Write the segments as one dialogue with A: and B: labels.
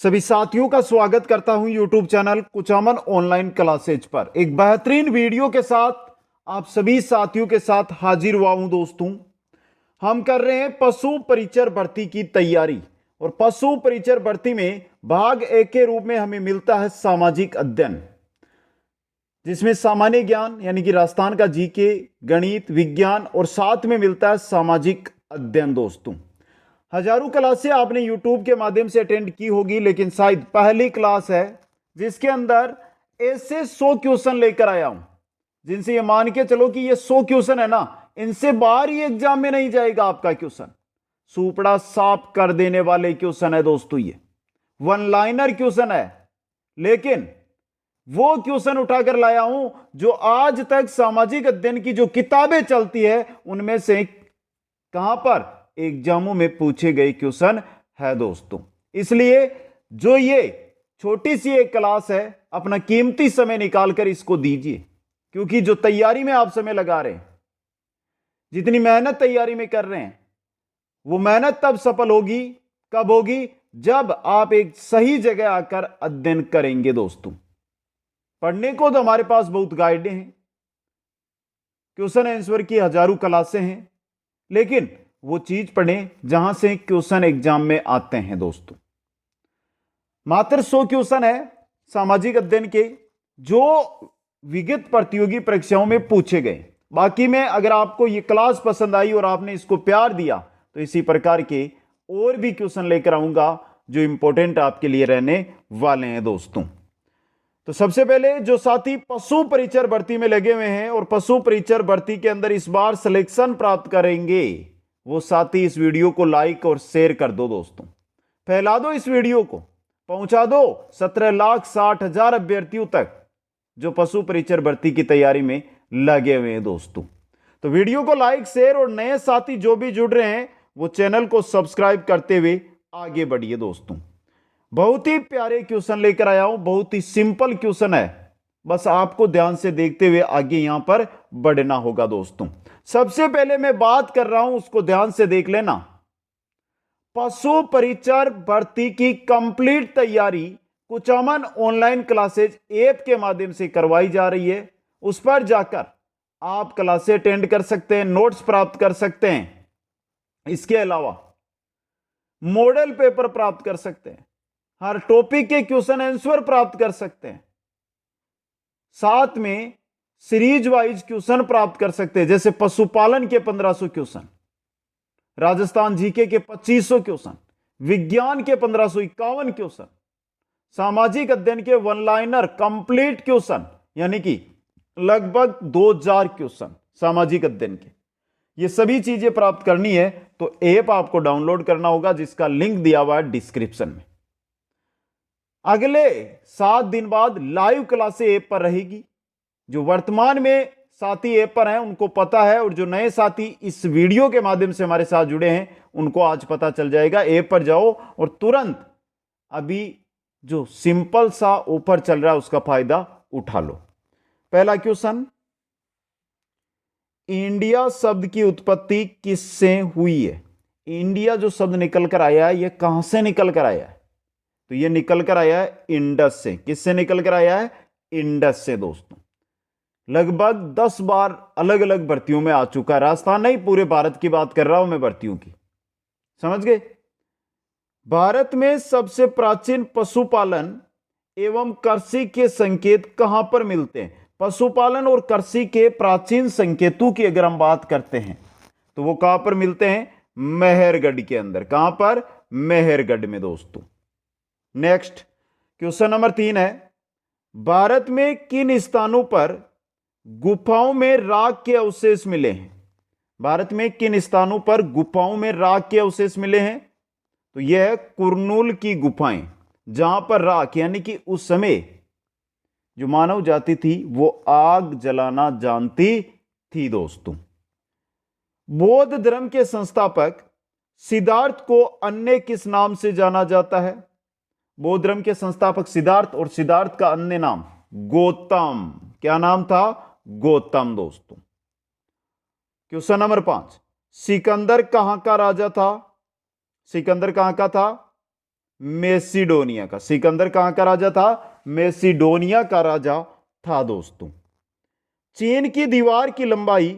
A: सभी साथियों का स्वागत करता हूं YouTube channel Kuchaman online classes पर। एक बेहतरीन वीडियो के साथ आप सभी साथियों के साथ हाजिर हुआ हूं दोस्तों। हम कर रहे हैं पशु परिचर भर्ती की तैयारी और पशु परिचर भर्ती में भाग एक के रूप में हमें मिलता है सामाजिक अध्ययन, जिसमें सामान्य ज्ञान यानी कि राजस्थान का जीके, गणित, विज्ञान और साथ में मिलता है सामाजिक अध्ययन। दोस्तों, हजारों क्लासें आपने YouTube के माध्यम से अटेंड की होगी, लेकिन शायद पहली क्लास है जिसके अंदर ऐसे 100 क्वेश्चन लेकर आया हूं जिनसे ये मान के चलो कि ये 100 क्वेश्चन है ना, इनसे बाहर ही एग्जाम में नहीं जाएगा आपका क्वेश्चन। सुपड़ा साफ कर देने वाले क्वेश्चन है दोस्तों, ये वन लाइनर क्वेश्चन है, लेकिन वो क्वेश्चन उठाकर लाया हूं जो आज तक सामाजिक अध्ययन की जो किताबें चलती है उनमें से कहां पर एग्जामों में पूछे गए क्वेश्चन है दोस्तों। इसलिए जो ये छोटी सी एक क्लास है, अपना कीमती समय निकालकर इसको दीजिए, क्योंकि जो तैयारी में आप समय लगा रहे हैं, जितनी मेहनत तैयारी में कर रहे हैं, वो मेहनत तब सफल होगी, कब होगी, जब आप एक सही जगह आकर अध्ययन करेंगे। दोस्तों, पढ़ने को तो हमारे पास बहुत गाइडें हैं, क्वेश्चन आंसर की हजारों क्लासें हैं, लेकिन वो चीज पढ़ें जहां से क्वेश्चन एग्जाम में आते हैं। दोस्तों, मात्र 100 क्वेश्चन है सामाजिक अध्ययन के जो विगत प्रतियोगी परीक्षाओं में पूछे गए। बाकी में अगर आपको ये क्लास पसंद आई और आपने इसको प्यार दिया तो इसी प्रकार के और भी क्वेश्चन लेकर आऊंगा जो इंपॉर्टेंट आपके लिए रहने वाले हैं। दोस्तों, तो सबसे पहले जो साथी पशु परिचर भर्ती में लगे हुए हैं और पशु परिचर भर्ती के अंदर इस बार सिलेक्शन प्राप्त करेंगे, वो साथी इस वीडियो को लाइक और शेयर कर दो। दोस्तों, फैला दो इस वीडियो को, पहुंचा दो 17,60,000 अभ्यर्थियों तक जो पशु परिचर भर्ती की तैयारी में लगे हुए हैं। दोस्तों, तो वीडियो को लाइक, शेयर और नए साथी जो भी जुड़ रहे हैं वो चैनल को सब्सक्राइब करते हुए आगे बढ़िए। दोस्तों, बहुत ही प्यारे क्वेश्चन लेकर आया हूं, बहुत ही सिंपल क्वेश्चन है, बस आपको ध्यान से देखते हुए आगे यहां पर बढ़ना होगा। दोस्तों, सबसे पहले मैं बात कर रहा हूं, उसको ध्यान से देख लेना। पशु परिचर भर्ती की कंप्लीट तैयारी कुचामन ऑनलाइन क्लासेज ऐप के माध्यम से करवाई जा रही है। उस पर जाकर आप क्लासें अटेंड कर सकते हैं, नोट्स प्राप्त कर सकते हैं, इसके अलावा मॉडल पेपर प्राप्त कर सकते हैं, हर टॉपिक के क्वेश्चन आंसर प्राप्त कर सकते हैं, साथ में सीरीज वाइज क्वेश्चन प्राप्त कर सकते हैं, जैसे पशुपालन के 1500 क्वेश्चन, राजस्थान जीके के 2500 क्वेश्चन, विज्ञान के 1551 क्वेश्चन, सामाजिक अध्ययन के वन लाइनर कंप्लीट क्वेश्चन यानी कि लगभग 2000 क्वेश्चन सामाजिक अध्ययन के। ये सभी चीजें प्राप्त करनी है तो ऐप आपको डाउनलोड करना होगा, जिसका लिंक दिया हुआ है डिस्क्रिप्शन में। अगले 7 दिन बाद लाइव क्लासें ऐप पर रहेगी। जो वर्तमान में साथी ऐप पर हैं उनको पता है, और जो नए साथी इस वीडियो के माध्यम से हमारे साथ जुड़े हैं उनको आज पता चल जाएगा। ऐप पर जाओ और तुरंत अभी जो सिंपल सा ऑफर चल रहा है उसका फायदा उठा लो। पहला क्वेश्चन, इंडिया शब्द की उत्पत्ति किससे हुई है? इंडिया जो शब्द निकल कर आया है, यह कहां से निकल कर आया है? तो यह निकल कर आया है इंडस से। किससे निकल कर आया है? इंडस से। दोस्तों, लगभग 10 बार अलग अलग भर्तियों में आ चुका है। राजस्थान नहीं, पूरे भारत की बात कर रहा हूं मैं भर्तियों की, समझ गए? भारत में सबसे प्राचीन पशुपालन एवं कृषि के संकेत कहां पर मिलते हैं? पशुपालन और कृषि के प्राचीन संकेतों की अगर हम बात करते हैं तो वो कहां पर मिलते हैं? मेहरगढ़ के अंदर। कहां पर? मेहरगढ़ में। दोस्तों, नेक्स्ट क्वेश्चन नंबर 3 है, भारत में किन स्थानों पर गुफाओं में राख के अवशेष मिले हैं? भारत में किन स्थानों पर गुफाओं में राख के अवशेष मिले हैं? तो यह है कुरनूल की गुफाएं, जहां पर राख यानी कि उस समय जो मानव जाति थी वो आग जलाना जानती थी। दोस्तों, बौद्ध धर्म के संस्थापक सिद्धार्थ को अन्य किस नाम से जाना जाता है? बौद्ध धर्म के संस्थापक सिद्धार्थ, और सिद्धार्थ का अन्य नाम गौतम। क्या नाम था? गौतम। दोस्तों, क्वेश्चन नंबर 5, सिकंदर कहां का राजा था? सिकंदर कहां का था? मेसिडोनिया का। सिकंदर कहां का राजा था? मेसिडोनिया का राजा था दोस्तों। चीन की दीवार की लंबाई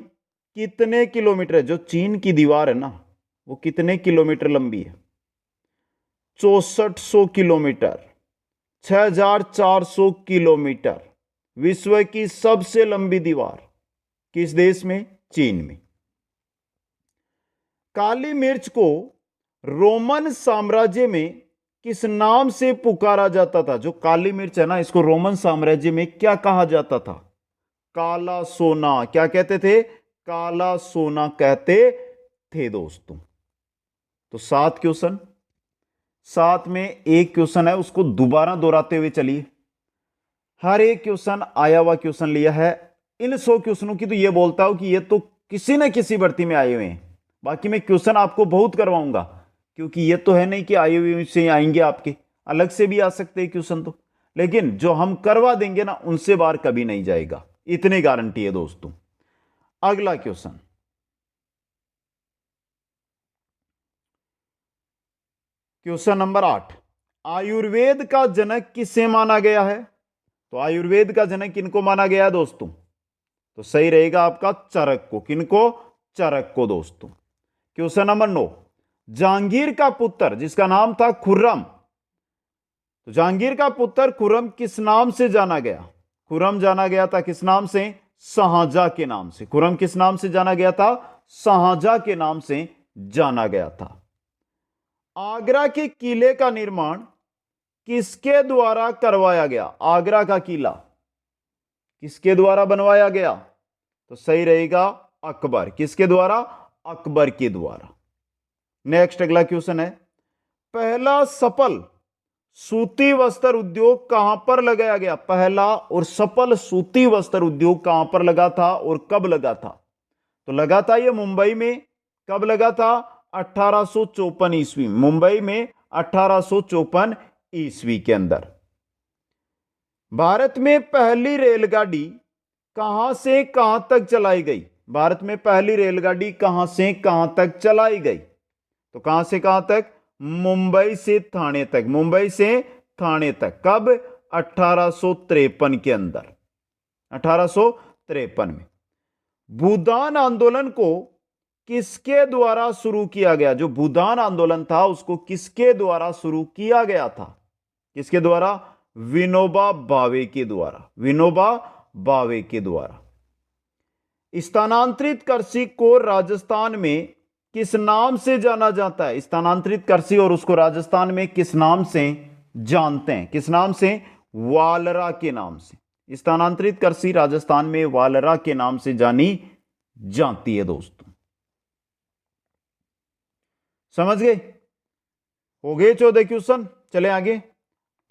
A: कितने किलोमीटर है? जो चीन की दीवार है ना, वो कितने किलोमीटर लंबी है? 6400 किलोमीटर, 6400 किलोमीटर। विश्व की सबसे लंबी दीवार किस देश में? चीन में। काली मिर्च को रोमन साम्राज्य में किस नाम से पुकारा जाता था? जो काली मिर्च है ना, इसको रोमन साम्राज्य में क्या कहा जाता था? काला सोना। क्या कहते थे? काला सोना कहते थे दोस्तों। तो 7 क्वेश्चन, साथ में एक क्वेश्चन है, उसको दोबारा दोहराते हुए चलिए। हर एक क्वेश्चन आया हुआ क्वेश्चन लिया है। इन 100 क्वेश्चनों की तो यह बोलता हूं कि ये तो किसी न किसी भर्ती में आए हुए हैं। बाकी मैं क्वेश्चन आपको बहुत करवाऊंगा, क्योंकि ये तो है नहीं कि आए हुए से आएंगे, आपके अलग से भी आ सकते हैं क्वेश्चन तो, लेकिन जो हम करवा देंगे ना, उनसे बाहर कभी नहीं जाएगा, इतनी गारंटी है दोस्तों। अगला क्वेश्चन, क्वेश्चन नंबर 8। आयुर्वेद का जनक किसे माना गया है? तो आयुर्वेद का जनक किनको माना गया है दोस्तों? तो सही रहेगा आपका चरक को। किनको? चरक को दोस्तों। Question number 9। जहांगीर का पुत्र जिसका नाम था खुर्रम, तो जहांगीर का पुत्र खुर्रम किस नाम से जाना गया? खुर्रम जाना गया था किस नाम से? शाहजहां के नाम से। खुर्रम किस नाम से जाना गया था? शाहजहां के नाम से जाना गया था। आगरा के किले का निर्माण किसके द्वारा करवाया गया? आगरा का किला किसके द्वारा बनवाया गया? तो सही रहेगा अकबर। किसके द्वारा? अकबर के द्वारा। नेक्स्ट अगला क्वेश्चन है, पहला सफल सूती वस्त्र उद्योग कहां पर लगाया गया? पहला और सफल सूती वस्त्र उद्योग कहां पर लगा था और कब लगा था? तो लगा था यह मुंबई में। कब लगा था? 1854 ईस्वी। मुंबई में 1854 ईस्वी के अंदर। भारत में पहली रेलगाड़ी कहां से कहां तक चलाई गई? भारत में पहली रेलगाड़ी कहां से कहां तक चलाई गई? तो कहां से कहां तक? मुंबई से थाने तक। मुंबई से थाने तक। कब? 1853 के अंदर। 1853 में। भूदान आंदोलन को किसके द्वारा शुरू किया गया? जो भूदान आंदोलन था उसको किसके द्वारा शुरू किया गया था? किसके द्वारा? विनोबा भावे के द्वारा। विनोबा भावे के द्वारा। स्थानांतरित कृषि को राजस्थान में किस नाम से जाना जाता है? स्थानांतरित कृषि और उसको राजस्थान में किस नाम से जानते हैं? किस नाम से? वालरा के नाम से। स्थानांतरित कृषि राजस्थान में वालरा के नाम से जानी जाती है दोस्तों। समझ गए? हो गए 14 क्वेश्चन। चले आगे।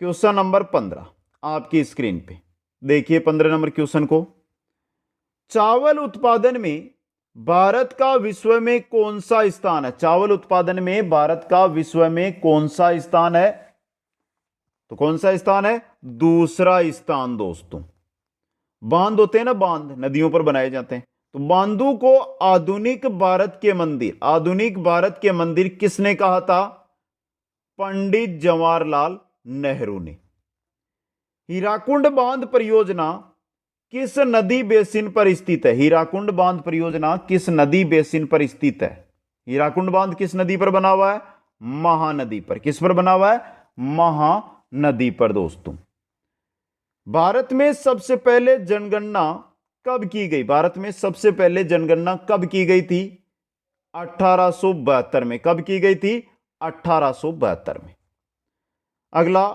A: क्वेश्चन नंबर 15 आपकी स्क्रीन पे देखिए। 15 नंबर क्वेश्चन को, चावल उत्पादन में भारत का विश्व में कौन सा स्थान है? चावल उत्पादन में भारत का विश्व में कौन सा स्थान है? तो कौन सा स्थान है? दूसरा स्थान दोस्तों। बांध होते हैं ना, बांध नदियों पर बनाए जाते हैं, तो बांधों को आधुनिक भारत के मंदिर, आधुनिक भारत के मंदिर किसने कहा था? पंडित जवाहरलाल नेहरू ने। हीराकुंड बांध परियोजना किस नदी बेसिन पर स्थित है? हीराकुंड बांध परियोजना किस नदी बेसिन पर स्थित है? हीराकुंड बांध किस नदी पर बना हुआ है? महानदी पर। किस पर बना हुआ है? महानदी पर दोस्तों। भारत में सबसे पहले जनगणना कब की गई? भारत में सबसे पहले जनगणना कब की गई थी? 1872 में। कब की गई थी? 1872 में। अगला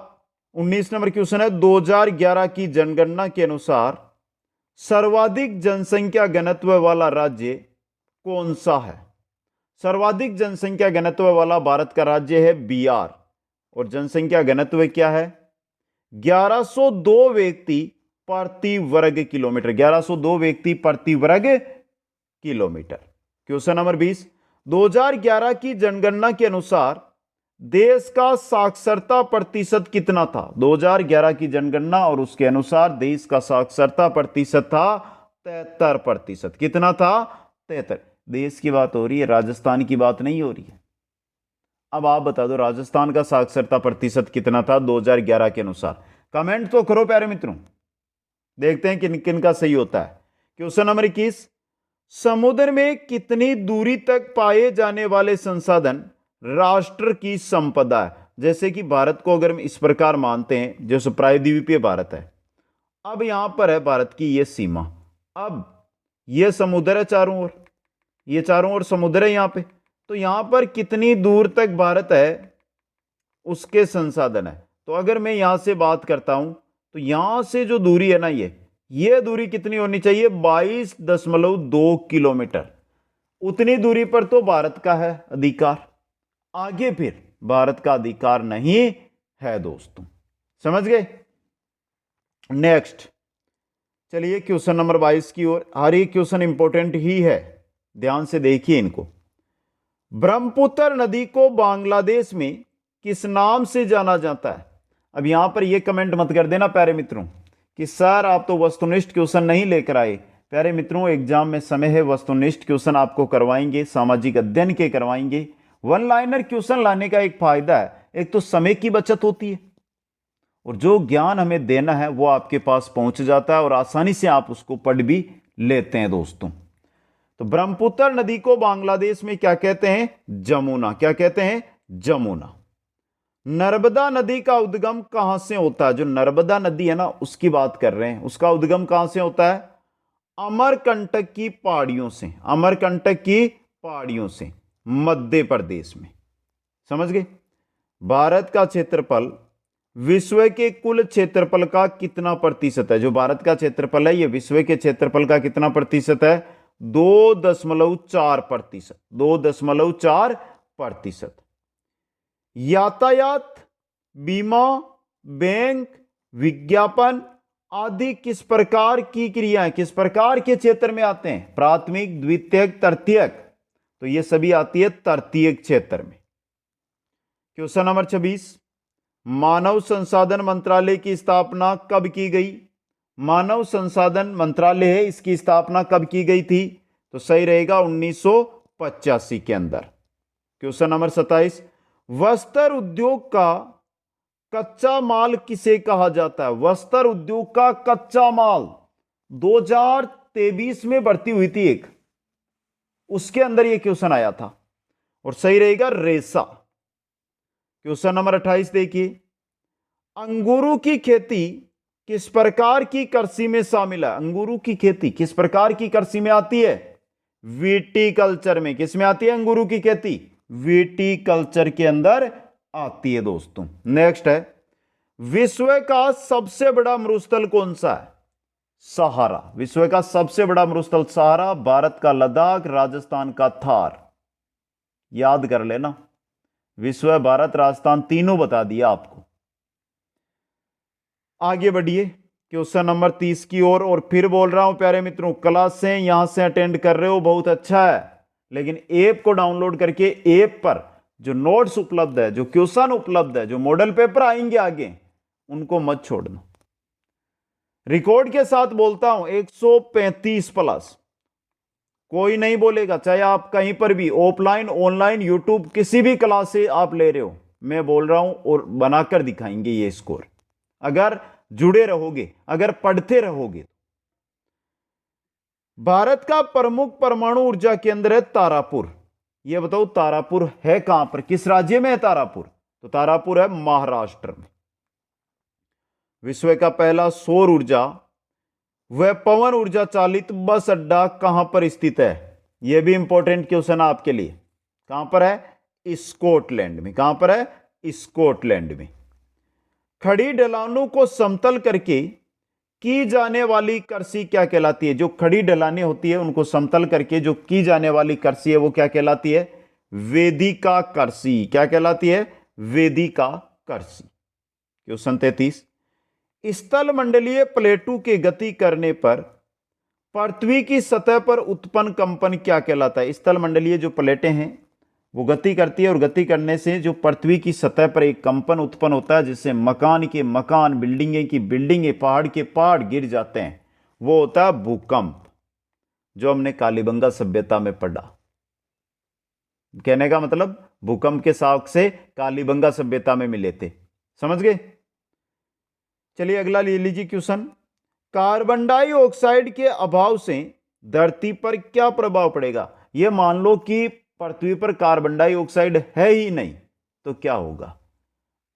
A: 19 नंबर क्वेश्चन है, 2011 की जनगणना के अनुसार सर्वाधिक जनसंख्या घनत्व वाला राज्य कौन सा है? सर्वाधिक जनसंख्या घनत्व वाला भारत का राज्य है बिहार, और जनसंख्या घनत्व क्या है? 1102 व्यक्ति प्रति वर्ग किलोमीटर। 1102 व्यक्ति प्रति वर्ग किलोमीटर। क्वेश्चन नंबर 20, 2011 की जनगणना के अनुसार देश का साक्षरता प्रतिशत कितना था? 2011 की जनगणना और उसके अनुसार देश का साक्षरता प्रतिशत था 73%। कितना था? 73। देश की बात हो रही है, राजस्थान की बात नहीं हो रही है। अब आप बता दो राजस्थान का साक्षरता प्रतिशत कितना था 2011 के अनुसार। कमेंट तो करो प्यारे मित्रों, देखते हैं किन किन का सही होता है। क्वेश्चन नंबर 21, समुद्र में कितनी दूरी तक पाए जाने वाले संसाधन राष्ट्र की संपदा है। जैसे कि भारत को अगर हम इस प्रकार मानते हैं, जैसे प्रायद्वीपीय भारत है, अब यहां पर है भारत की यह सीमा, अब यह समुद्र है चारों ओर, ये चारों ओर समुद्र है यहां पे, तो यहां पर कितनी दूर तक भारत है उसके संसाधन है। तो अगर मैं यहां से बात करता हूं तो यहां से जो दूरी है ना, ये दूरी कितनी होनी चाहिए 22.2 किलोमीटर। उतनी दूरी पर तो भारत का है अधिकार, आगे फिर भारत का अधिकार नहीं है दोस्तों, समझ गए। नेक्स्ट चलिए क्वेश्चन नंबर 22 की ओर। हर एक क्वेश्चन इंपॉर्टेंट ही है, ध्यान से देखिए इनको। ब्रह्मपुत्र नदी को बांग्लादेश में किस नाम से जाना जाता है। अब यहां पर यह कमेंट मत कर देना प्यारे मित्रों कि सर आप तो वस्तुनिष्ठ क्वेश्चन नहीं लेकर आए। प्यारे मित्रों, एग्जाम में समय है, वस्तुनिष्ठ क्वेश्चन आपको करवाएंगे, सामाजिक अध्ययन के करवाएंगे। वन लाइनर क्वेश्चन लाने का एक फायदा है, एक तो समय की बचत होती है और जो ज्ञान हमें देना है वो आपके पास पहुंच जाता है और आसानी से आप उसको पढ़ भी लेते हैं दोस्तों। तो ब्रह्मपुत्र नदी को बांग्लादेश में क्या कहते हैं, जमुना। क्या कहते हैं, जमुना। नर्मदा नदी का उद्गम कहां से होता है। जो नर्मदा नदी है ना उसकी बात कर रहे हैं, उसका उद्गम कहां से होता है, अमरकंटक की पहाड़ियों से, अमरकंटक की पहाड़ियों से, मध्य प्रदेश में। समझ गए। भारत का क्षेत्रफल विश्व के कुल क्षेत्रफल का कितना प्रतिशत है। जो भारत का क्षेत्रफल है ये विश्व के क्षेत्रफल का कितना प्रतिशत है, 2.4%, 2.4%। यातायात, बीमा, बैंक, विज्ञापन आदि किस प्रकार की क्रियाएं किस प्रकार के क्षेत्र में आते हैं, प्राथमिक, द्वितीयक, तृतीयक। तो ये सभी आती है तृतीयक क्षेत्र में। क्वेश्चन नंबर 26, मानव संसाधन मंत्रालय की स्थापना कब की गई। मानव संसाधन मंत्रालय है, इसकी स्थापना कब की गई थी, तो सही रहेगा 1985 के अंदर। क्वेश्चन नंबर 27, वस्त्र उद्योग का कच्चा माल किसे कहा जाता है। वस्त्र उद्योग का कच्चा माल 2023 में भर्ती हुई थी एक, उसके अंदर यह क्वेश्चन आया था और सही रहेगा रेशा। क्वेश्चन नंबर 28 देखिए, अंगूरों की खेती किस प्रकार की कृषि में शामिल है। अंगूरों की खेती किस प्रकार की कृषि में आती है, विटीकल्चर में। किस में आती है अंगूरों की खेती, विटीकल्चर के अंदर आती है दोस्तों। नेक्स्ट है, विश्व का सबसे बड़ा मरुस्थल कौन सा है, सहारा। विश्व का सबसे बड़ा मरुस्थल सहारा, भारत का लद्दाख, राजस्थान का थार। याद कर लेना, विश्व, भारत, राजस्थान तीनों बता दिया आपको। आगे बढ़िए क्वेश्चन नंबर 30 की ओर। और फिर बोल रहा हूं प्यारे मित्रों, क्लासें यहां से अटेंड कर रहे हो बहुत अच्छा है, लेकिन ऐप को डाउनलोड करके ऐप पर जो नोट्स उपलब्ध है, जो क्वेश्चन उपलब्ध है, जो मॉडल पेपर आएंगे आगे, उनको मत छोड़ना। रिकॉर्ड के साथ बोलता हूं 135 प्लस, कोई नहीं बोलेगा, चाहे आप कहीं पर भी ऑफलाइन, ऑनलाइन, यूट्यूब किसी भी क्लास से आप ले रहे हो, मैं बोल रहा हूं और बनाकर दिखाएंगे ये स्कोर, अगर जुड़े रहोगे, अगर पढ़ते रहोगे। भारत का प्रमुख परमाणु ऊर्जा केंद्र है तारापुर। यह बताओ तारापुर है कहां पर, किस राज्य में है तारापुर, तो तारापुर है महाराष्ट्र में। विश्व का पहला सौर ऊर्जा वह पवन ऊर्जा चालित बस अड्डा कहां पर स्थित है। यह भी इंपॉर्टेंट क्वेश्चन है आपके लिए। कहां पर है, स्कॉटलैंड में। कहां पर है, स्कॉटलैंड में। खड़ी ढलानों को समतल करके की जाने वाली कृषि क्या कहलाती है। जो खड़ी ढलानें होती है उनको समतल करके जो की जाने वाली कृषि है वो क्या कहलाती है, वेदिका कृषि। क्या कहलाती है, वेदिका कृषि। क्वेश्चन 33, स्थल मंडलीय प्लेटों के गति करने पर पृथ्वी की सतह पर उत्पन्न कंपन क्या कहलाता है। स्थल मंडलीय जो प्लेटें हैं वो गति करती है और गति करने से जो पृथ्वी की सतह पर एक कंपन उत्पन्न होता है, जिससे मकान के मकान, बिल्डिंगे की बिल्डिंगे, पहाड़ के पहाड़ गिर जाते हैं, वो होता है भूकंप, जो हमने कालीबंगा सभ्यता में पढ़ा। कहने का मतलब भूकंप के शौक से कालीबंगा सभ्यता में मिले थे। समझ गए? चलिए अगला ले लीजिए क्वेश्चन। कार्बन डाइऑक्साइड के अभाव से धरती पर क्या प्रभाव पड़ेगा? यह मान लो कि पृथ्वी पर कार्बन डाइऑक्साइड है ही नहीं, तो क्या होगा?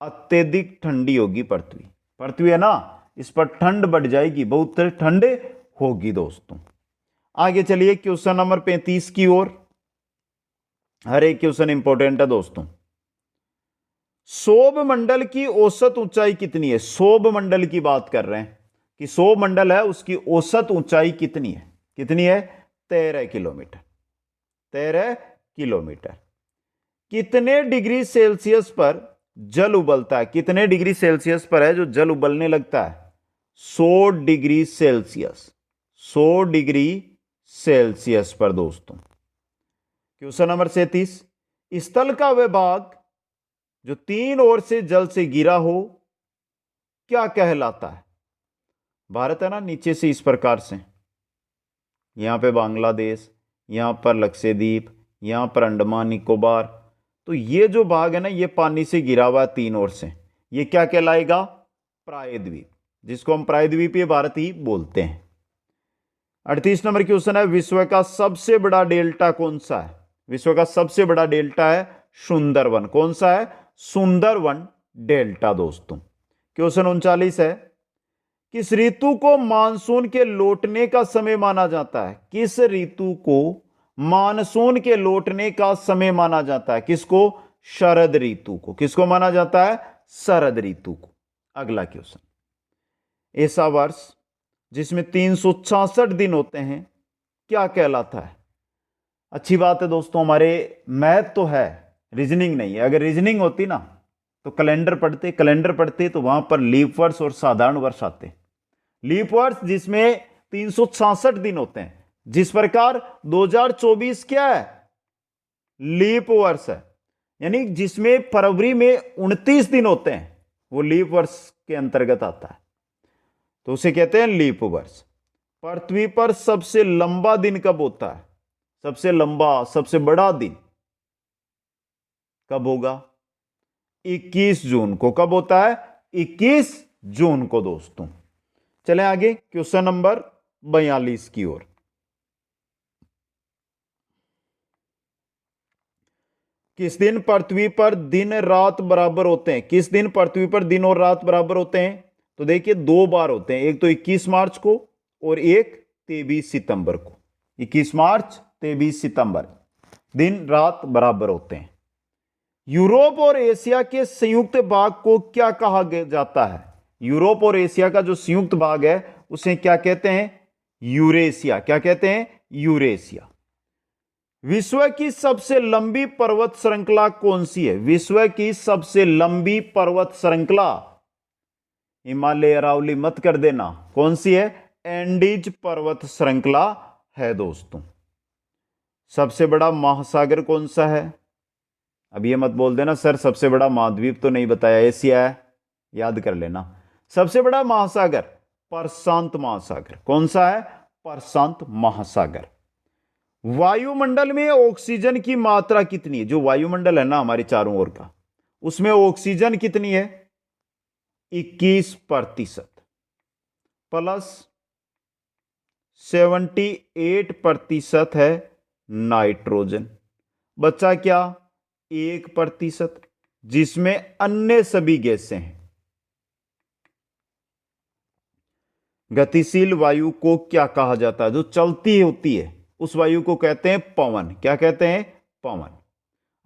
A: अत्यधिक ठंडी होगी पृथ्वी। पृथ्वी है ना, इस पर ठंड बढ़ जाएगी, बहुत ठंड होगी दोस्तों। आगे चलिए क्वेश्चन नंबर 35 की ओर। हर एक क्वेश्चन इंपॉर्टेंट है दोस्तों। सौर मंडल की औसत ऊंचाई कितनी है? सौर मंडल की बात कर रहे हैं कि सौर मंडल है, उसकी औसत ऊंचाई कितनी है? कितनी है? 13 किलोमीटर। 13 किलोमीटर। कितने डिग्री सेल्सियस पर जल उबलता है? कितने डिग्री सेल्सियस पर है जो जल उबलने लगता है? 100 डिग्री सेल्सियस। 100 डिग्री सेल्सियस पर दोस्तों। Question number 37। स्थल का विभाग जो 3 ओर से जल से घिरा हो क्या कहलाता है? भारत है ना, नीचे से इस प्रकार से, यहां पे बांग्लादेश, यहां पर लक्षद्वीप, यहां पर अंडमान निकोबार, तो ये जो भाग है ना, ये पानी से घिरा हुआ 3 ओर से, ये क्या कहलाएगा? प्रायद्वीप, जिसको हम प्रायद्वीपीय भारत ही बोलते हैं। 38 नंबर क्वेश्चन है, विश्व का सबसे बड़ा डेल्टा कौन सा है? विश्व का सबसे बड़ा डेल्टा है सुंदरवन। कौन सा है? सुंदरवन डेल्टा दोस्तों। क्वेश्चन 39 है, किस ऋतु को मानसून के लौटने का समय माना जाता है? किस ऋतु को मानसून के लौटने का समय माना जाता है? किसको? शरद ऋतु को। किसको माना जाता है? शरद ऋतु को। अगला क्वेश्चन, ऐसा वर्ष जिसमें 366 दिन होते हैं क्या कहलाता है? अच्छी बात है दोस्तों, हमारे मैथ तो है, रीजनिंग नहीं है। अगर रीजनिंग होती ना तो कैलेंडर पढ़ते तो वहां पर लीप वर्ष और साधारण वर्ष आते। लीप वर्ष जिसमें 366 दिन होते हैं, जिस प्रकार 2024 क्या है? लीप वर्ष है, यानी जिसमें फरवरी में 29 दिन होते हैं, वो लीप वर्ष के अंतर्गत आता है, तो उसे कहते हैं लीप वर्ष। पृथ्वी पर सबसे लंबा दिन कब होता है? सबसे लंबा, सबसे बड़ा दिन कब होगा? 21 जून को। कब होता है? 21 जून को दोस्तों। चलें आगे क्वेश्चन नंबर 42 की ओर। किस दिन पृथ्वी पर दिन रात बराबर होते हैं? किस दिन पृथ्वी पर दिन और रात बराबर होते हैं? तो देखिए 2 बार होते हैं, एक तो 21 मार्च को और एक 23 सितंबर को। 21 मार्च, 23 सितंबर, दिन रात बराबर होते हैं। यूरोप और एशिया के संयुक्त भाग को क्या कहा जाता है? यूरोप और एशिया का जो संयुक्त भाग है उसे क्या कहते हैं? यूरेशिया। क्या कहते हैं? यूरेशिया। विश्व की सबसे लंबी पर्वत श्रृंखला कौन सी है? विश्व की सबसे लंबी पर्वत श्रृंखला, हिमालय अरावली मत कर देना, कौन सी है? एंडीज पर्वत श्रृंखला है दोस्तों। सबसे बड़ा महासागर कौन सा है? अब ये मत बोल देना सर सबसे बड़ा महाद्वीप तो नहीं बताया, एशिया है, याद कर लेना। सबसे बड़ा महासागर प्रशांत महासागर। कौन सा है? प्रशांत महासागर। वायुमंडल में ऑक्सीजन की मात्रा कितनी है? जो वायुमंडल है ना हमारे चारों ओर का, उसमें ऑक्सीजन कितनी है? 21% प्लस 78% है नाइट्रोजन। बचा क्या? 1%, जिसमें अन्य सभी गैसें हैं। गतिशील वायु को क्या कहा जाता है? जो चलती होती है उस वायु को कहते हैं पवन। क्या कहते हैं? पवन।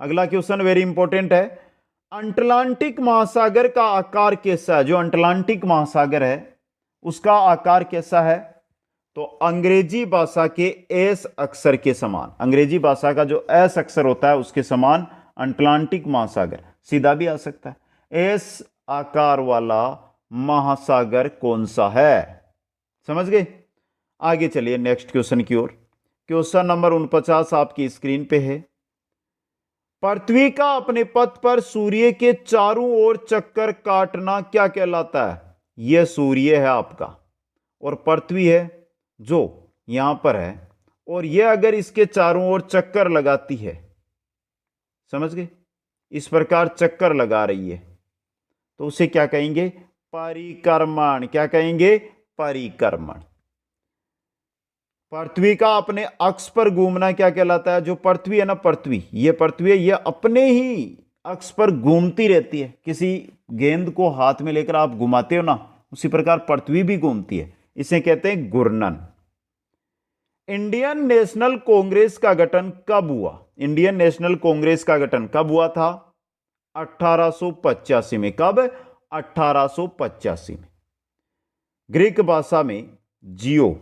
A: अगला क्वेश्चन वेरी इंपॉर्टेंट है, अटलांटिक महासागर का आकार कैसा है? जो अटलांटिक महासागर है उसका आकार कैसा है? तो अंग्रेजी भाषा के एस अक्षर के समान, अंग्रेजी भाषा का जो एस अक्षर होता है उसके समान अटलांटिक महासागर, सीधा भी आ सकता है। एस आकार वाला महासागर कौन सा है? समझ गए? आगे चलिए नेक्स्ट क्वेश्चन की ओर। क्वेश्चन नंबर 49 आपकी स्क्रीन पे है। पृथ्वी का अपने पथ पर सूर्य के चारों ओर चक्कर काटना क्या कहलाता है? यह सूर्य है आपका और पृथ्वी है जो यहां पर है, और यह अगर इसके चारों ओर चक्कर लगाती है, समझ गए, इस प्रकार चक्कर लगा रही है, तो उसे क्या कहेंगे? परिक्रमण। क्या कहेंगे? परिक्रमण। पृथ्वी का अपने अक्ष पर घूमना क्या कहलाता है? जो पृथ्वी है ना, पृथ्वी, ये पृथ्वी है, ये अपने ही अक्ष पर घूमती रहती है। किसी गेंद को हाथ में लेकर आप घुमाते हो ना, उसी प्रकार पृथ्वी भी घूमती है। इसे कहते हैं घूर्णन। इंडियन नेशनल कांग्रेस का गठन कब हुआ? इंडियन नेशनल कांग्रेस का गठन कब हुआ था? 1885 में। कब? 1885 में। ग्रीक भाषा में जियो,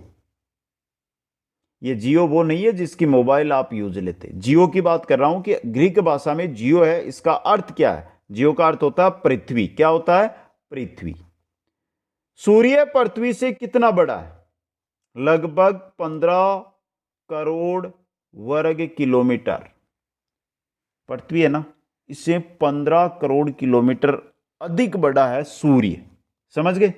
A: ये जियो वो नहीं है जिसकी मोबाइल आप यूज लेते, जियो की बात कर रहा हूं कि ग्रीक भाषा में जियो है, इसका अर्थ क्या है? जियो का अर्थ होता है पृथ्वी। क्या होता है? पृथ्वी। सूर्य पृथ्वी से कितना बड़ा है? लगभग 15 करोड़ वर्ग किलोमीटर। पृथ्वी है ना, इससे 15 करोड़ किलोमीटर अधिक बड़ा है सूर्य। समझ गए?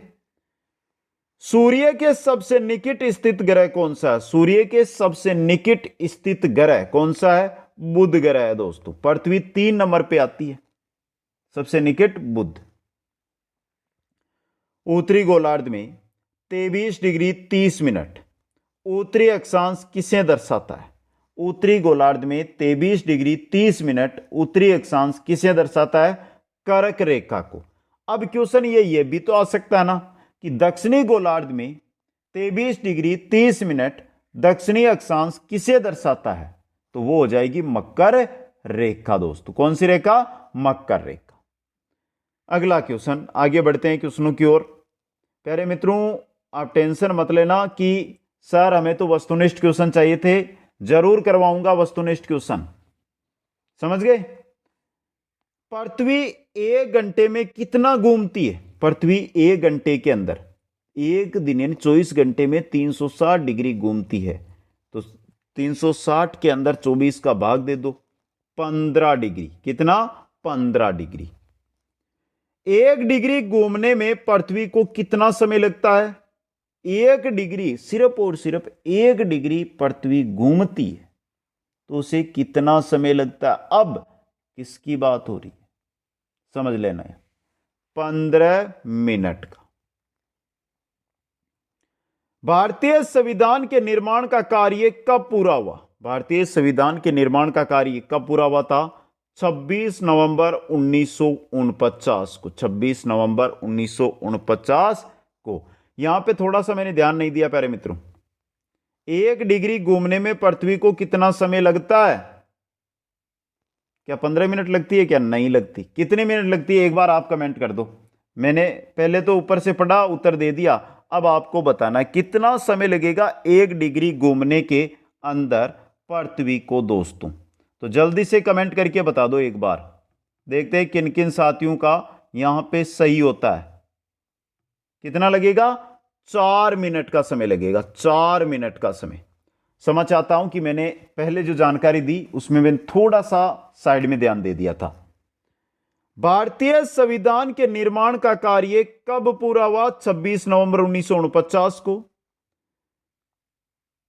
A: सूर्य के सबसे निकट स्थित ग्रह कौन सा है? सूर्य के सबसे निकट स्थित ग्रह कौन सा है? बुध ग्रह है दोस्तों। पृथ्वी 3 नंबर पे आती है, सबसे निकट बुध। उत्तरी गोलार्ध में 23 डिग्री 30 मिनट उत्तरी अक्षांश किसे दर्शाता है? उत्तरी गोलार्ध में 23 डिग्री 30 मिनट उत्तरी अक्षांश किसे दर्शाता है? कर्क रेखा को। अब क्वेश्चन ये भी तो आ सकता है ना कि दक्षिणी गोलार्ध में 23 डिग्री 30 मिनट दक्षिणी अक्षांश किसे दर्शाता है? तो वो हो जाएगी मकर रेखा दोस्तों। कौन सी रेखा? मकर रेखा। अगला क्वेश्चन, आगे बढ़ते हैं क्वेश्चनों की ओर। प्यारे मित्रों, आप टेंशन मत लेना कि सर हमें तो वस्तुनिष्ठ क्वेश्चन चाहिए थे। जरूर करवाऊंगा वस्तुनिष्ठ क्वेश्चन। समझ गए? पृथ्वी 1 घंटे में कितना घूमती है? पृथ्वी 1 घंटे के अंदर, एक दिन यानी 24 घंटे में 360 डिग्री घूमती है। तो 360 के अंदर 24 का भाग दे दो, 15 डिग्री। कितना? 15 डिग्री। 1 डिग्री घूमने में पृथ्वी को कितना समय लगता है? 1 डिग्री, सिर्फ और सिर्फ 1 डिग्री पृथ्वी घूमती है तो उसे कितना समय लगता है? अब किसकी बात हो रही है? समझ लेना है। 15 मिनट का। भारतीय संविधान के निर्माण का कार्य कब पूरा हुआ? भारतीय संविधान के निर्माण का कार्य कब पूरा हुआ था? 26 नवंबर 1949 को। 26 नवंबर 1949 को। यहां पे थोड़ा सा मैंने ध्यान नहीं दिया प्यारे मित्रों। 1 डिग्री घूमने में पृथ्वी को कितना समय लगता है? क्या 15 मिनट लगती है? क्या नहीं लगती? कितने मिनट लगती है? एक बार आप कमेंट कर दो। मैंने पहले तो ऊपर से पढ़ा, उत्तर दे दिया। अब आपको बताना है कितना समय लगेगा 1 डिग्री घूमने के अंदर पृथ्वी को दोस्तों। तो जल्दी से कमेंट करके बता दो एक बार। देखते हैं किन किन साथियों का यहां पे सही होता है। कितना लगेगा? 4 मिनट का समय लगेगा। 4 मिनट का समय। समझ चाहता हूं कि मैंने पहले जो जानकारी दी उसमें मैंने थोड़ा सा साइड में ध्यान दे दिया था। भारतीय संविधान के निर्माण का कार्य कब पूरा हुआ? 26 नवंबर 1949 को।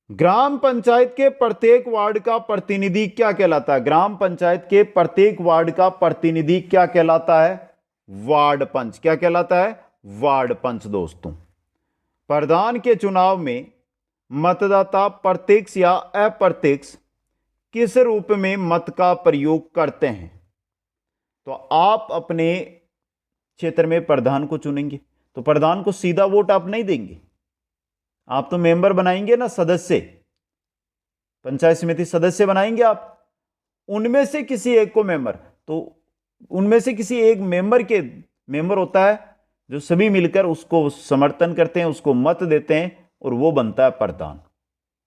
A: ग्राम पंचायत के प्रत्येक वार्ड का प्रतिनिधि क्या कहलाता है? ग्राम पंचायत के प्रत्येक वार्ड का प्रतिनिधि क्या कहलाता है? वार्ड पंच। क्या कहलाता है? वार्ड पंच दोस्तों। प्रधान के चुनाव में मतदाता प्रत्यक्ष या अप्रत्यक्ष किस रूप में मत का प्रयोग करते हैं? तो आप अपने क्षेत्र में प्रधान को चुनेंगे तो प्रधान को सीधा वोट आप नहीं देंगे, आप तो मेंबर बनाएंगे ना, सदस्य, पंचायत समिति सदस्य बनाएंगे आप। उनमें से किसी एक को मेंबर, तो उनमें से किसी एक मेंबर होता है जो सभी मिलकर उसको समर्थन करते हैं, उसको मत देते हैं और वो बनता है प्रधान।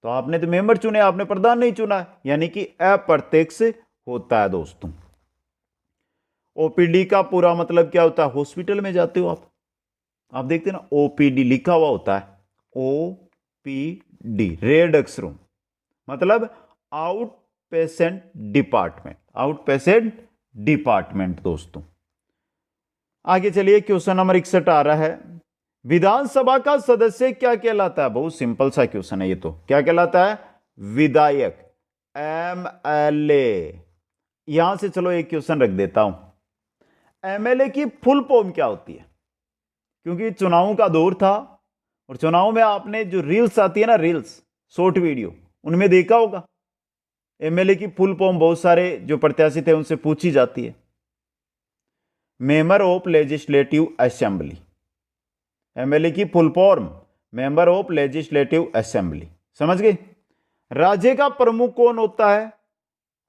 A: तो आपने तो मेंबर चुने, आपने प्रधान नहीं चुना, यानी कि अप्रत्यक्ष होता है दोस्तों। ओपीडी का पूरा मतलब क्या होता है? हॉस्पिटल में जाते हो आप देखते हैं ना, ओपीडी लिखा हुआ होता है। ओपीडी रेड अक्षरों, मतलब out patient department. Out patient department दोस्तों। आगे चलिए, क्वेश्चन नंबर 61 आ रहा है। विधानसभा का सदस्य क्या कहलाता है? बहुत सिंपल सा क्वेश्चन है ये तो। क्या कहलाता है? विधायक, एमएलए। यहां से चलो एक क्वेश्चन रख देता हूं, एमएलए की फुल फॉर्म क्या होती है? क्योंकि चुनावों का दौर था और चुनाव में आपने जो रील्स आती है ना, रील्स शॉर्ट वीडियो, उनमें देखा होगा एमएलए की फुल फॉर्म बहुत सारे जो प्रत्याशी थे उनसे पूछी जाती है। Member of legislative assembly, MLA की full form member of legislative assembly, समझ गए? राज्य का प्रमुख कौन होता है?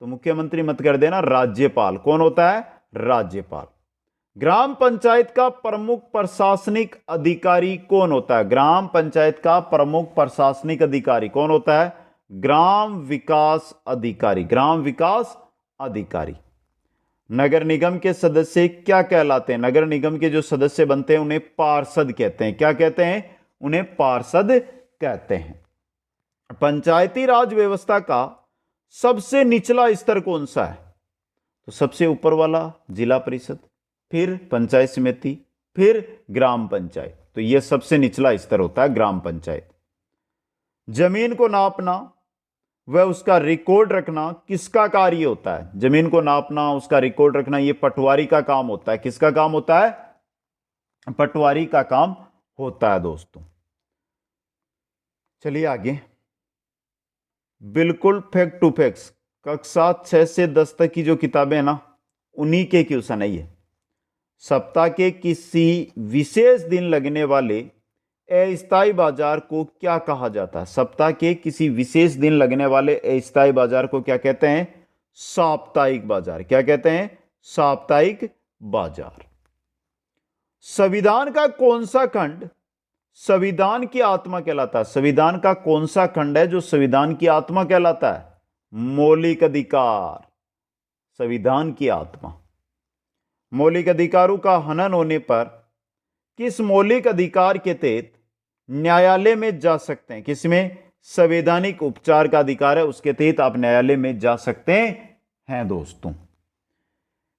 A: तो मुख्यमंत्री मत कर देना, राज्यपाल। कौन होता है? राज्यपाल। ग्राम पंचायत का प्रमुख प्रशासनिक अधिकारी कौन होता है? ग्राम पंचायत का प्रमुख प्रशासनिक अधिकारी कौन होता है? ग्राम विकास अधिकारी। ग्राम विकास अधिकारी। नगर निगम के सदस्य क्या कहलाते हैं? नगर निगम के जो सदस्य बनते हैं उन्हें पार्षद कहते हैं। क्या कहते हैं? उन्हें पार्षद कहते हैं। पंचायती राज व्यवस्था का सबसे निचला स्तर कौन सा है? तो सबसे ऊपर वाला जिला परिषद, फिर पंचायत समिति, फिर ग्राम पंचायत। तो यह सबसे निचला स्तर होता है ग्राम पंचायत। जमीन को नापना वह उसका रिकॉर्ड रखना किसका कार्य होता है? जमीन को नापना, उसका रिकॉर्ड रखना, यह पटवारी का काम होता है। किसका काम होता है? पटवारी का काम होता है दोस्तों। चलिए आगे, बिल्कुल फैक्ट टू फैक्ट्स कक्षा 6 से 10 तक की जो किताबें हैं ना, उन्हीं के क्वेश्चन है ये। सप्ताह के किसी विशेष दिन लगने वाले अस्थायी बाजार को क्या कहा जाता है? सप्ताह के किसी विशेष दिन लगने वाले अस्थायी बाजार को क्या कहते हैं? साप्ताहिक बाजार। क्या कहते हैं? साप्ताहिक बाजार। संविधान का कौन सा खंड संविधान की आत्मा कहलाता है? संविधान का कौन सा खंड है जो संविधान की आत्मा कहलाता है? मौलिक अधिकार। संविधान की आत्मा। मौलिक अधिकारों का हनन होने पर किस मौलिक अधिकार के तहत न्यायालय में जा सकते हैं? किसमें? संवैधानिक उपचार का अधिकार है, उसके तहत आप न्यायालय में जा सकते हैं दोस्तों।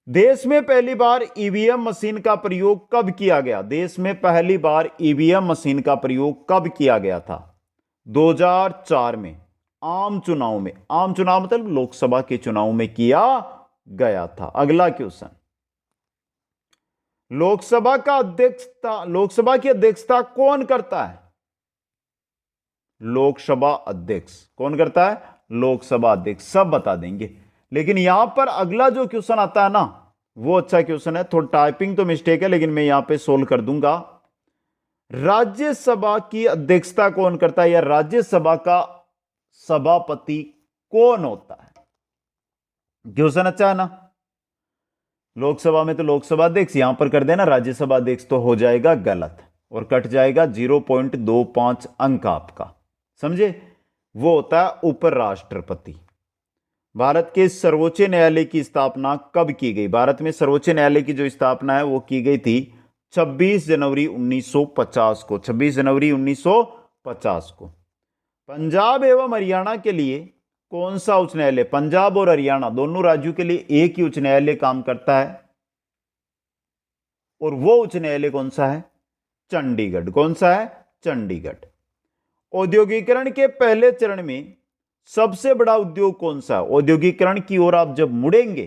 A: देश में पहली बार ईवीएम मशीन का प्रयोग कब किया गया? देश में पहली बार ईवीएम मशीन का प्रयोग कब किया गया था? 2004 में आम चुनाव में। आम चुनाव मतलब लोकसभा के चुनाव में किया गया था। अगला क्वेश्चन, लोकसभा की अध्यक्षता कौन करता है? लोकसभा अध्यक्ष कौन करता है? लोकसभा अध्यक्ष। सब बता देंगे, लेकिन यहां पर अगला जो क्वेश्चन आता है ना, वो अच्छा क्वेश्चन है। थोड़ा टाइपिंग तो मिस्टेक है, लेकिन मैं यहां पे सोल्व कर दूंगा। राज्यसभा की अध्यक्षता कौन करता है, या राज्यसभा का सभापति कौन होता है? क्वेश्चन अच्छा है ना। लोकसभा में तो लोकसभा अध्यक्ष, यहां पर कर देना राज्यसभा अध्यक्ष, तो हो जाएगा गलत और कट जाएगा 0.25 अंक आपका, समझे? वो होता है उपराष्ट्रपति। भारत के सर्वोच्च न्यायालय की स्थापना कब की गई? भारत में सर्वोच्च न्यायालय की जो स्थापना है वो की गई थी 26 जनवरी 1950 को। 26 जनवरी 1950 को। पंजाब एवं हरियाणा के लिए कौन सा उच्च न्यायालय? पंजाब और हरियाणा दोनों राज्यों के लिए एक ही उच्च न्यायालय काम करता है, और वो उच्च न्यायालय कौन सा है? चंडीगढ़। कौन सा है? चंडीगढ़। औद्योगिकरण के पहले चरण में सबसे बड़ा उद्योग कौन सा है? औद्योगिकरण की ओर आप जब मुड़ेंगे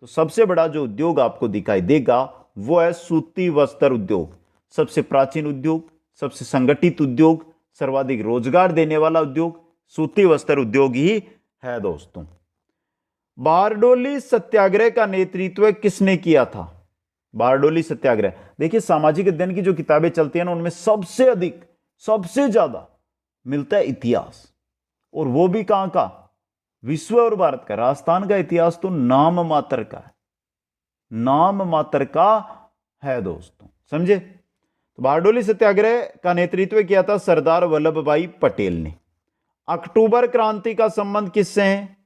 A: तो सबसे बड़ा जो उद्योग आपको दिखाई देगा वो है सूती वस्त्र उद्योग। सबसे प्राचीन उद्योग, सबसे संगठित उद्योग, सर्वाधिक रोजगार देने वाला उद्योग सूती वस्त्र उद्योग ही है दोस्तों। बारडोली सत्याग्रह का नेतृत्व किसने किया था? बारडोली सत्याग्रह, देखिए सामाजिक अध्ययन की जो किताबें चलती हैं ना, उनमें सबसे अधिक, सबसे ज्यादा मिलता है इतिहास, और वो भी कहां का? विश्व और भारत का। राजस्थान का इतिहास तो नाम मात्र का है, नाम मात्र का है दोस्तों, समझे? तो बारडोली सत्याग्रह का नेतृत्व किया था सरदार वल्लभ भाई पटेल ने। अक्टूबर क्रांति का संबंध किससे है?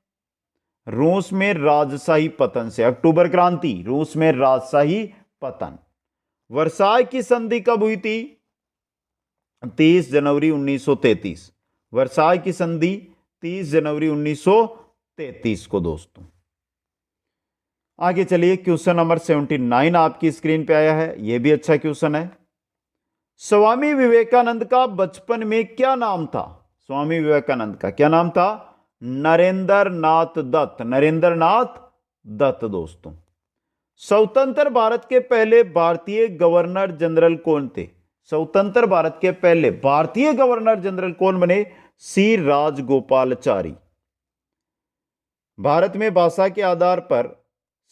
A: रूस में राजशाही पतन से। अक्टूबर क्रांति, रूस में राजशाही पतन। वर्साय की संधि कब हुई थी? 30 जनवरी 1933। वर्साय की संधि 30 जनवरी 1933 को दोस्तों। आगे चलिए, क्वेश्चन नंबर 79 आपकी स्क्रीन पे आया है, यह भी अच्छा क्वेश्चन है। स्वामी विवेकानंद का बचपन में क्या नाम था? स्वामी विवेकानंद का क्या नाम था? नरेंद्र नाथ दत्त। नरेंद्र नाथ दत्त दोस्तों। स्वतंत्र भारत के पहले भारतीय गवर्नर जनरल कौन थे? स्वतंत्र भारत के पहले भारतीय गवर्नर जनरल कौन बने? सी राजगोपालाचारी। भारत में भाषा के आधार पर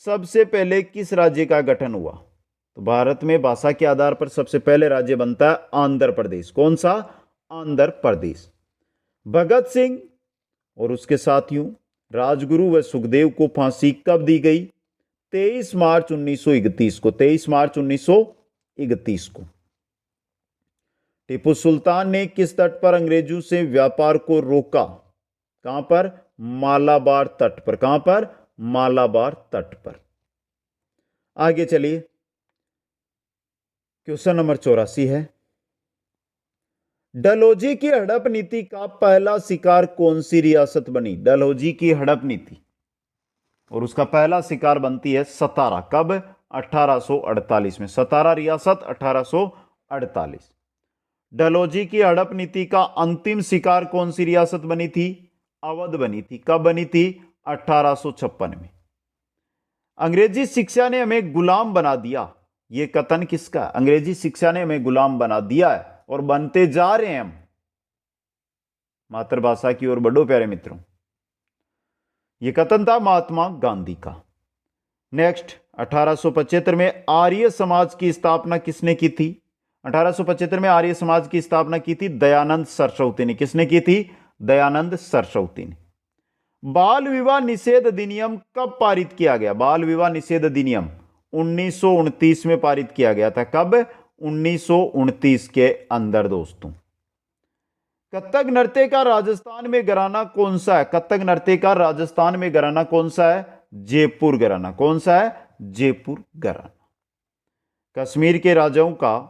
A: सबसे पहले किस राज्य का गठन हुआ? तो भारत में भाषा के आधार पर सबसे पहले राज्य बनता है आंध्र प्रदेश। कौन सा? आंध्र प्रदेश। भगत सिंह और उसके साथियों राजगुरु व सुखदेव को फांसी कब दी गई? 23 मार्च 1931 को। 23 मार्च 1931 को। टीपू सुल्तान ने किस तट पर अंग्रेजों से व्यापार को रोका? कहां पर? मालाबार तट पर। कहां पर? मालाबार तट पर। आगे चलिए, क्वेश्चन नंबर 84 है, डलहौजी की हड़प नीति का पहला शिकार कौन सी रियासत बनी? डलहौजी की हड़प नीति और उसका पहला शिकार बनती है सतारा। कब? 1848 में। सतारा रियासत 1848। डलहौजी की हड़प नीति का अंतिम शिकार कौन सी रियासत बनी थी? अवध बनी थी। कब बनी थी? 1856 में। अंग्रेजी शिक्षा ने हमें गुलाम बना दिया, यह कथन किसका? अंग्रेजी शिक्षा ने हमें गुलाम बना दिया है और बनते जा रहे हैं हम। मातृभाषा की ओर बढ़ो प्यारे मित्रों। यह कथन था महात्मा गांधी का। नेक्स्ट, 1875 में आर्य समाज की स्थापना किसने की थी? 1875 में आर्य समाज की स्थापना की थी दयानंद सरस्वती ने। किसने की थी? दयानंद सरस्वती ने। बाल विवाह निषेध अधिनियम कब पारित किया गया? बाल विवाह निषेध अधिनियम 1929 में पारित किया गया था। कब? 1929 के अंदर दोस्तों। कथक नृत्य का राजस्थान में घराना कौन सा है? कथक नृत्य का राजस्थान में घराना कौन सा है? जयपुर घराना। कौन सा है? जयपुर घराना। कश्मीर के राजाओं का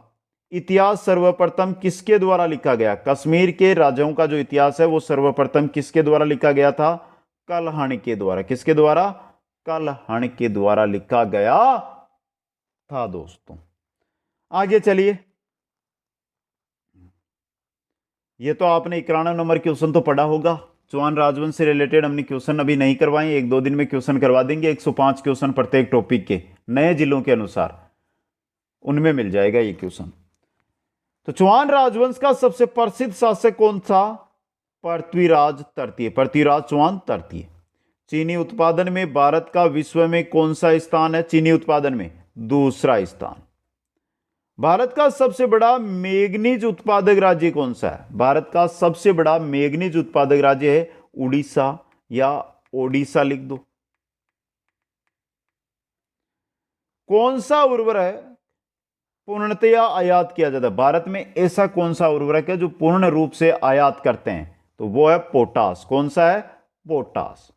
A: इतिहास सर्वप्रथम किसके द्वारा लिखा गया? कश्मीर के राजाओं का जो इतिहास है वो सर्वप्रथम किसके द्वारा लिखा गया था? कल्हण के द्वारा। किसके द्वारा? कल्हण के द्वारा लिखा गया था दोस्तों। आगे चलिए, ये तो आपने 91 नंबर क्वेश्चन तो पढ़ा होगा। चौहान राजवंश से रिलेटेड हमने क्वेश्चन अभी नहीं करवाए, 1-2 दिन में क्वेश्चन करवा देंगे। 105 क्वेश्चन प्रत्येक टॉपिक के, नए जिलों के अनुसार उनमें मिल जाएगा ये क्वेश्चन। तो चौहान राजवंश का सबसे प्रसिद्ध शासक कौन था? पृथ्वीराज तृतीय। पृथ्वीराज चौहान तृतीय। चीनी उत्पादन में भारत का विश्व में कौन सा स्थान है? चीनी उत्पादन में दूसरा स्थान। भारत का सबसे बड़ा मैंगनीज उत्पादक राज्य कौन सा है? भारत का सबसे बड़ा मैंगनीज उत्पादक राज्य है उड़ीसा या ओडिशा लिख दो। कौन सा उर्वरक पूर्णतया आयात किया जाता है? भारत में ऐसा कौन सा उर्वरक है जो पूर्ण रूप से आयात करते हैं? तो वो है पोटास। कौन सा है? पोटास।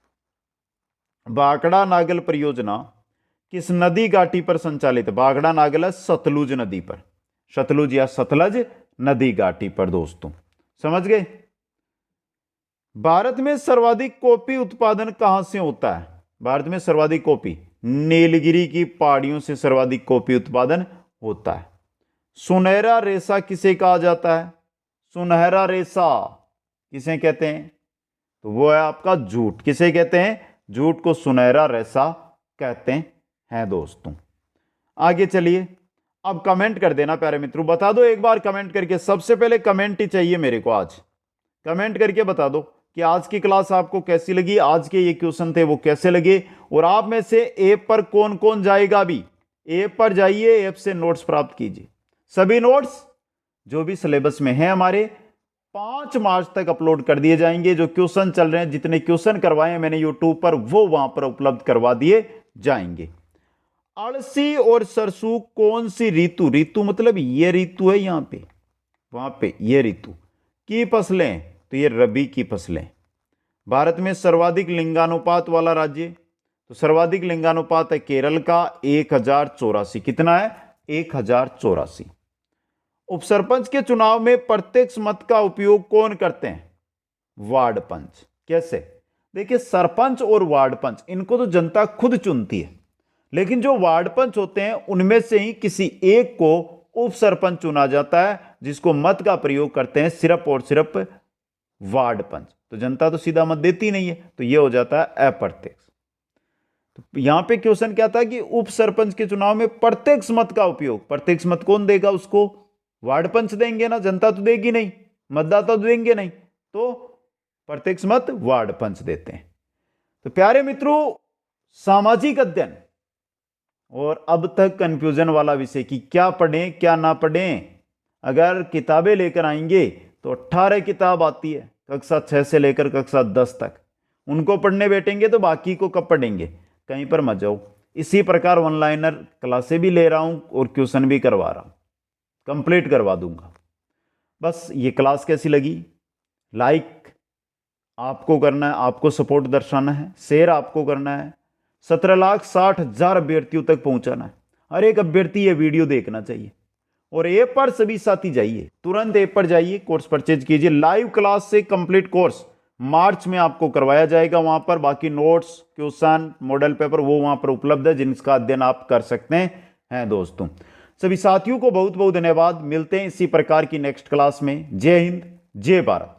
A: भाखड़ा नागल परियोजना किस नदी घाटी पर संचालित है? भाखड़ा नागल है सतलुज नदी पर। सतलुज या सतलज नदी घाटी पर दोस्तों। समझ गए? भारत में सर्वाधिक कॉफी उत्पादन कहां से होता है? भारत में सर्वाधिक कॉफी नीलगिरी की पहाड़ियों से सर्वाधिक कॉफी उत्पादन होता है। सुनहरा रेशा किसे कहा जाता है? सुनहरा रेशा किसे कहते हैं? तो वो है आपका जूट। किसे कहते हैं? जूट को सुनहरा रेशा कहते हैं दोस्तों। आगे चलिए, अब कमेंट कर देना प्यारे मित्रों। बता दो एक बार कमेंट करके, सबसे पहले कमेंट ही चाहिए मेरे को आज। कमेंट करके बता दो कि आज की क्लास आपको कैसी लगी, आज के ये क्वेश्चन थे वो कैसे लगे, और आप में से ऐप पर कौन कौन जाएगा। अभी ऐप पर जाइए, ऐप से नोट्स प्राप्त कीजिए। सभी नोट्स जो भी सिलेबस में है हमारे 5 मार्च तक अपलोड कर दिए जाएंगे। जो क्वेश्चन चल रहे हैं, जितने क्वेश्चन करवाए हैं मैंने यूट्यूब पर, वो वहां पर उपलब्ध करवा दिए जाएंगे। अलसी और सरसों कौन सी ऋतु, ऋतु मतलब ये ऋतु है यहां पे, वहां पे ये ऋतु की फसलें, तो ये रबी की फसलें। भारत में सर्वाधिक लिंगानुपात वाला राज्य, तो सर्वाधिक लिंगानुपात है केरल का 1084। कितना है? 1084। उपसरपंच के चुनाव में प्रत्यक्ष मत का उपयोग कौन करते हैं? वार्ड पंच। कैसे? देखिए, सरपंच और वार्ड पंच इनको तो जनता खुद चुनती है, लेकिन जो वार्ड पंच होते हैं उनमें से ही किसी एक को उप सरपंच चुना जाता है, जिसको मत का प्रयोग करते हैं सिर्फ और सिर्फ वार्ड पंच। तो जनता तो सीधा मत देती नहीं है, तो यह हो जाता है अप्रत्यक्ष। तो यहां पे क्वेश्चन क्या था कि उप सरपंच के चुनाव में प्रत्यक्ष मत का उपयोग, प्रत्यक्ष मत कौन देगा? उसको वार्ड पंच देंगे ना, जनता तो देगी नहीं, मतदाता तो देंगे नहीं, तो प्रत्यक्ष मत वार्ड पंच देते हैं। तो प्यारे मित्रों, सामाजिक अध्ययन और अब तक कंफ्यूजन वाला विषय कि क्या पढ़ें क्या ना पढ़ें, अगर किताबें लेकर आएंगे तो 18 किताब आती है कक्षा 6 से लेकर कक्षा 10 तक, उनको पढ़ने बैठेंगे तो बाकी को कब पढ़ेंगे? कहीं पर मत जाओ। इसी प्रकार ऑनलाइनर क्लासें भी ले रहा हूं और क्वेश्चन भी करवा रहा हूं, कंप्लीट करवा दूंगा। बस ये क्लास कैसी लगी? लाइक आपको करना है, आपको सपोर्ट दर्शाना है, शेयर आपको करना है, 17,60,000 अभ्यर्थियों तक पहुंचाना है। हर एक अभ्यर्थी ये वीडियो देखना चाहिए। और ऐप पर सभी साथी जाइए, तुरंत ऐप पर जाइए, कोर्स परचेज कीजिए। लाइव क्लास से कंप्लीट कोर्स मार्च में आपको करवाया जाएगा वहां पर। बाकी नोट्स, क्वेश्चन, मॉडल पेपर वो वहां पर उपलब्ध है, जिनका अध्ययन आप कर सकते हैं दोस्तों। सभी साथियों को बहुत बहुत धन्यवाद। मिलते हैं इसी प्रकार की नेक्स्ट क्लास में। जय हिंद, जय भारत।